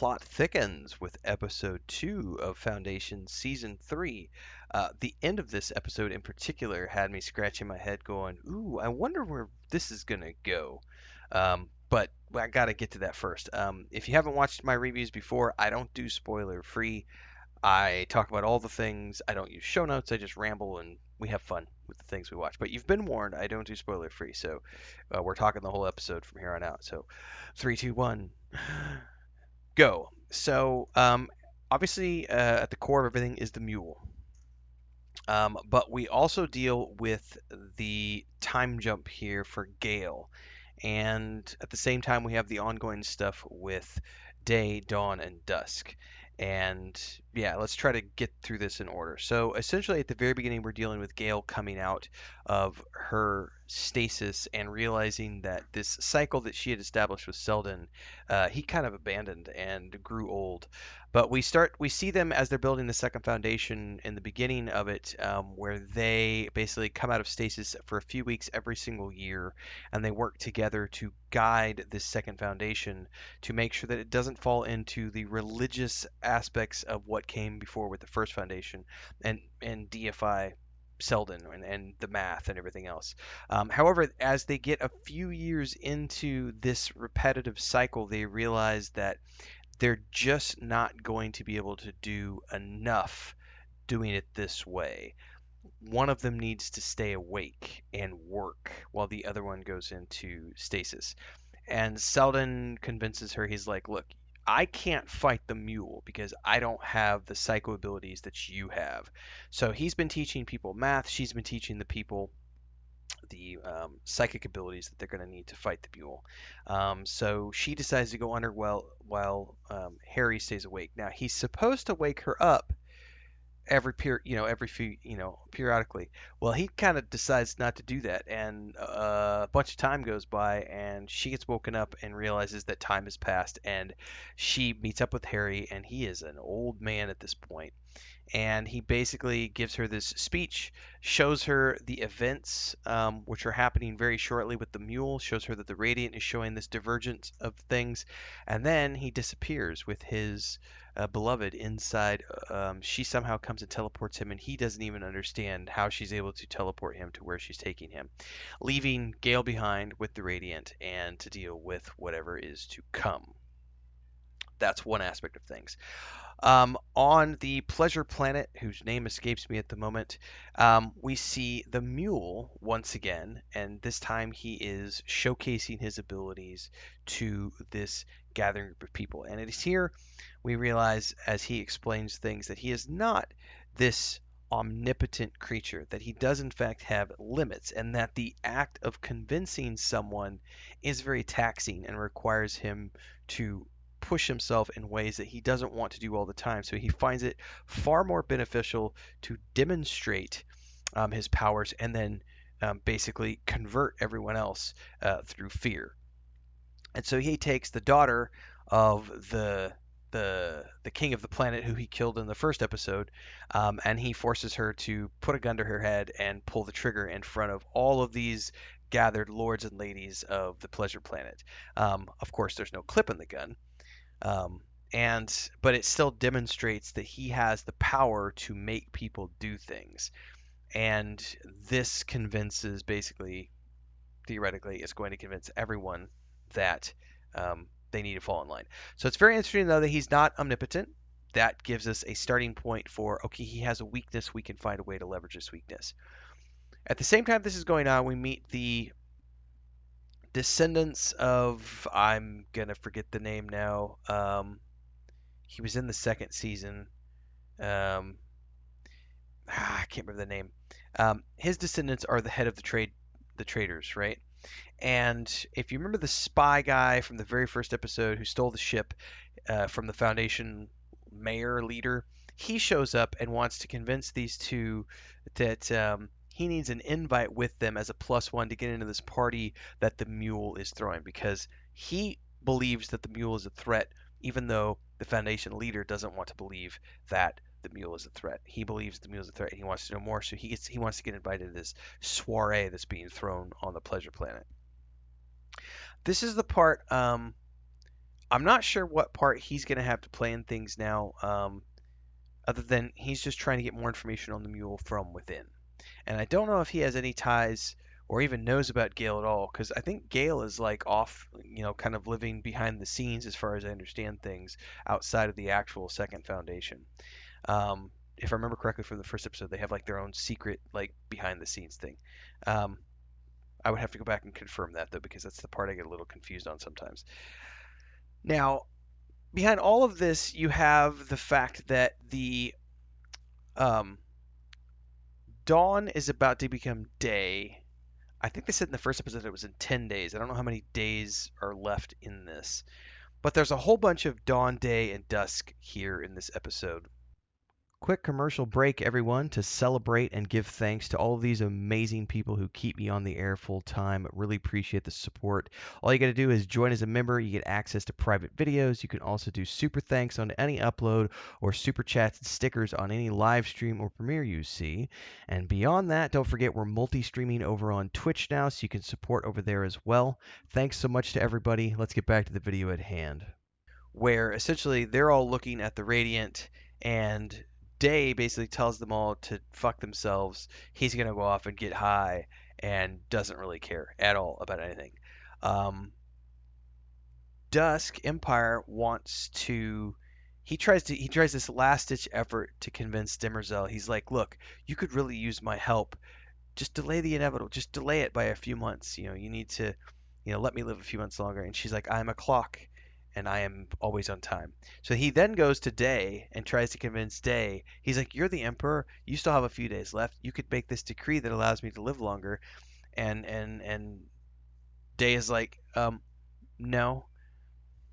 plot thickens with episode 2 of Foundation season 3. The end of this episode in particular had me scratching my head going, ooh, I wonder where this is going to go. But I got to get to that first. If you haven't watched my reviews before, I don't do spoiler free. I talk about all the things. I don't use show notes. I just ramble and we have fun with the things we watch. But you've been warned. I don't do spoiler free. So we're talking the whole episode from here on out. So 3, 2, 1, go. So obviously, at the core of everything is the mule. But we also deal with the time jump here for Gale. And at the same time, we have the ongoing stuff with day, dawn, and dusk. And yeah, let's try to get through this in order. So essentially, at the very beginning, we're dealing with Gale coming out of her stasis and realizing that this cycle that she had established with Selden, he kind of abandoned and grew old. But we see them as they're building the second foundation in the beginning of it, where they basically come out of stasis for a few weeks every single year, and they work together to guide this second foundation to make sure that it doesn't fall into the religious aspects of what came before with the first foundation and deify Selden and the math and everything else. However, as they get a few years into this repetitive cycle, they realize that they're just not going to be able to do enough doing it this way. One of them needs to stay awake and work while the other one goes into stasis. And Selden convinces her, he's like, look, I can't fight the mule because I don't have the psycho abilities that you have. So he's been teaching people math, she's been teaching the people the psychic abilities that they're going to need to fight the mule. So she decides to go under while Harry stays awake. Now he's supposed to wake her up every few, periodically. Well, he kind of decides not to do that, and a bunch of time goes by, and she gets woken up and realizes that time has passed, and she meets up with Harry, and he is an old man at this point. And he basically gives her this speech, shows her the events which are happening very shortly with the mule, shows her that the radiant is showing this divergence of things, and then he disappears with his beloved inside. She somehow comes and teleports him, and he doesn't even understand how she's able to teleport him to where she's taking him, leaving Gale behind with the radiant and to deal with whatever is to come. That's one aspect of things. On the Pleasure Planet, whose name escapes me at the moment, we see the mule once again, and this time he is showcasing his abilities to this gathering group of people. And it is here we realize, as he explains things, that he is not this omnipotent creature, that he does in fact have limits, and that the act of convincing someone is very taxing and requires him to push himself in ways that he doesn't want to do all the time. So he finds it far more beneficial to demonstrate his powers and then basically convert everyone else through fear. And so he takes the daughter of the king of the planet who he killed in the first episode, and he forces her to put a gun to her head and pull the trigger in front of all of these gathered lords and ladies of the Pleasure Planet. Of course, there's no clip in the gun, um, but it still demonstrates that he has the power to make people do things. And this convinces, basically, theoretically, is going to convince everyone that they need to fall in line. So it's very interesting, though, that he's not omnipotent. That gives us a starting point for, okay, he has a weakness. We can find a way to leverage this weakness. At the same time this is going on, we meet the descendants of, I'm going to forget the name now. He was in the second season. Um, I can't remember the name. His descendants are the head of the traders, right? And if you remember the spy guy from the very first episode who stole the ship from the Foundation mayor leader, he shows up and wants to convince these two that he needs an invite with them as a +1 to get into this party that the mule is throwing, because he believes that the mule is a threat, even though the Foundation leader doesn't want to believe that the mule is a threat. He believes the mule is a threat and he wants to know more, so he wants to get invited to this soiree that's being thrown on the Pleasure Planet. This is the part I'm not sure what part he's going to have to play in things now, other than he's just trying to get more information on the mule from within. And I don't know if he has any ties or even knows about Gale at all, because I think Gale is like off, kind of living behind the scenes as far as I understand things outside of the actual Second Foundation. If I remember correctly from the first episode, they have like their own secret, like behind the scenes thing. Um, I would have to go back and confirm that though, because that's the part I get a little confused on sometimes. Now, behind all of this, you have the fact that the um, dawn is about to become day. I think they said in the first episode it was in 10 days. I don't know how many days are left in this. But there's a whole bunch of dawn, day, and dusk here in this episode. Quick commercial break, everyone, to celebrate and give thanks to all of these amazing people who keep me on the air full time. Really appreciate the support. All you got to do is join as a member. You get access to private videos. You can also do super thanks on any upload or super chats and stickers on any live stream or premiere you see. And beyond that, don't forget we're multi-streaming over on Twitch now, so you can support over there as well. Thanks so much to everybody. Let's get back to the video at hand, where essentially they're all looking at the Radiant, and Day basically tells them all to fuck themselves. He's going to go off and get high and doesn't really care at all about anything. Um, Dusk Empire wants to. He tries this last ditch effort to convince Demerzel. He's like, look, you could really use my help. Just delay the inevitable. Just delay it by a few months. You need to, let me live a few months longer. And she's like, I'm a clock and I am always on time. So he then goes to Day and tries to convince Day. He's like, you're the emperor. You still have a few days left. You could make this decree that allows me to live longer. And Day is like, no,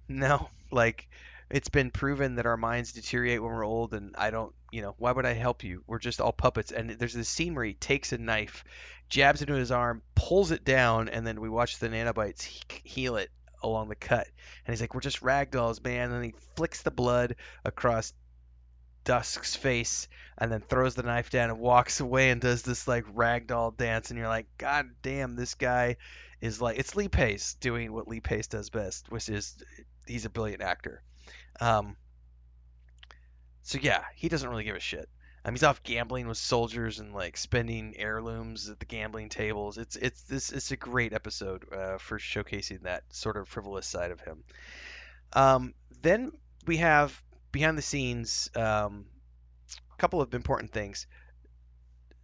no. Like, it's been proven that our minds deteriorate when we're old, and I don't, why would I help you? We're just all puppets. And there's this scene where he takes a knife, jabs into his arm, pulls it down, and then we watch the nanobites heal it along the cut. And he's like, we're just ragdolls, man. And he flicks the blood across Dusk's face and then throws the knife down and walks away and does this like ragdoll dance. And you're like, God damn, this guy is like, it's Lee Pace doing what Lee Pace does best, which is he's a brilliant actor. Um, so yeah, he doesn't really give a shit. He's off gambling with soldiers and like spending heirlooms at the gambling tables. It's a great episode for showcasing that sort of frivolous side of him. Then we have behind the scenes a couple of important things.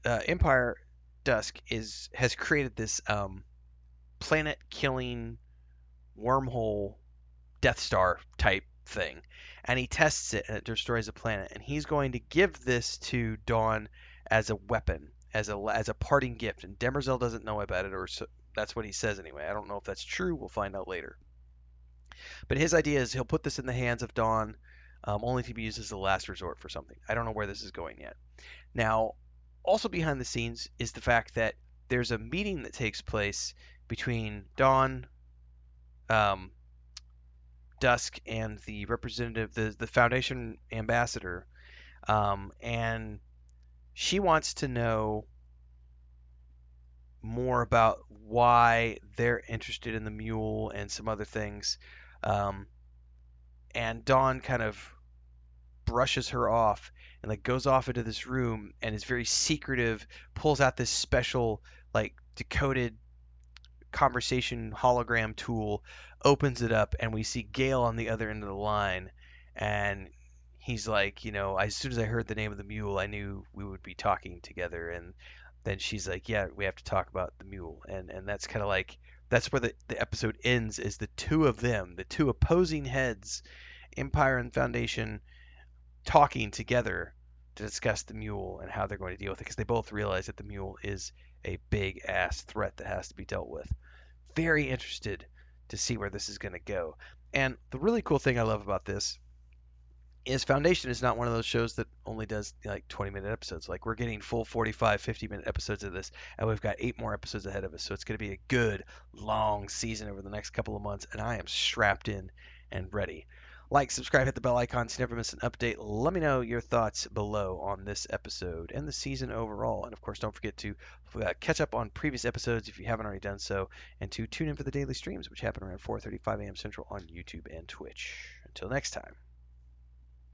Empire Dusk has created this planet killing wormhole Death Star type thing, and he tests it and it destroys a planet. And he's going to give this to Dawn as a weapon, as a parting gift. And Demerzel doesn't know about it, or so, that's what he says anyway. I don't know if that's true. We'll find out later. But his idea is he'll put this in the hands of Dawn, only to be used as a last resort for something. I don't know where this is going yet. Now, also behind the scenes is the fact that there's a meeting that takes place between Dawn, um, Dusk, and the representative, the Foundation ambassador, and she wants to know more about why they're interested in the mule and some other things. Um, and Dawn kind of brushes her off and like goes off into this room and is very secretive, pulls out this special like decoded conversation hologram tool, opens it up, and we see Gale on the other end of the line. And he's like, as soon as I heard the name of the mule, I knew we would be talking together. And then she's like, yeah, we have to talk about the mule. And that's kind of like, that's where the episode ends, is the two of them, the two opposing heads, Empire and Foundation, talking together to discuss the mule and how they're going to deal with it, because they both realize that the mule is a big ass threat that has to be dealt with. Very interested to see where this is going to go. And the really cool thing I love about this is Foundation is not one of those shows that only does like 20-minute episodes. Like, we're getting full 45, 50-minute episodes of this, and we've got 8 more episodes ahead of us. So it's going to be a good long season over the next couple of months, and I am strapped in and ready. Like, subscribe, hit the bell icon so you never miss an update. Let me know your thoughts below on this episode and the season overall. And of course, don't forget to catch up on previous episodes if you haven't already done so, and to tune in for the daily streams, which happen around 4:35 a.m. Central on YouTube and Twitch. Until next time.